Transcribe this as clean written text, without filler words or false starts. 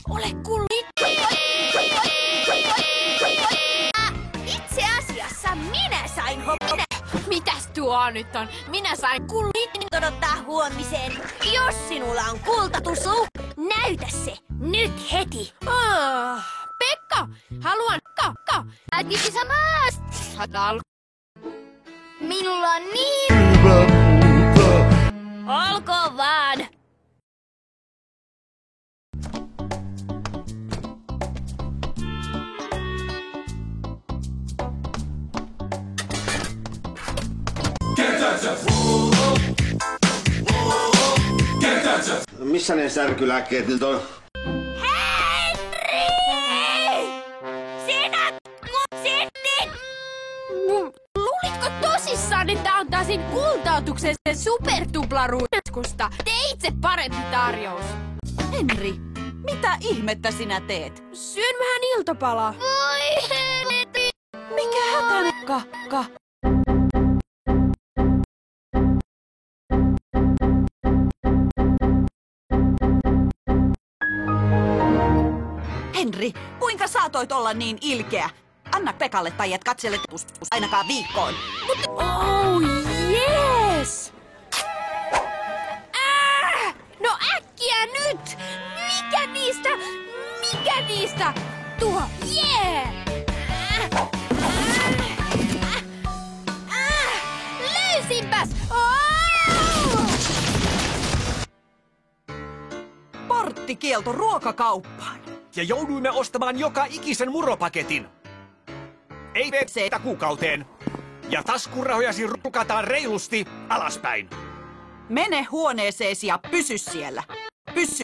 ole kulli. Itse asiassa minä sain Mitäs tuo nyt on? Minä sain kulli. Odottaa huomiseen. Jos sinulla on kultatuslu, näytä se. Nyt heti. Pekka, haluan äkisi samaa. Minulla on niin hyvä puuta. Olkoon vaan. Missä ne särkylääkkeet nyt on? Henri! Sinä luulitko tosissaan, että antaisin kultautuksen sen supertuplaruudeskusta? Tee itse parempi tarjous. Henri, mitä ihmettä sinä teet? Syön vähän iltapalaa. Voi Henri! Mikä hätäinen kakka? Henri, kuinka saatoit olla niin ilkeä? Anna Pekalle tai et katsele ainakaan viikkoon. Mutta oh yes! No äkkiä nyt! Mikä niistä? Tuo, yeah! Löysinpäs! Porttikielto ruokakauppaan. Ja jouduimme ostamaan joka ikisen muropaketin. Ei vetseitä kuukauteen. Ja taskurahojasi rukataan reilusti alaspäin. Mene huoneeseesi ja pysy siellä. Pysy.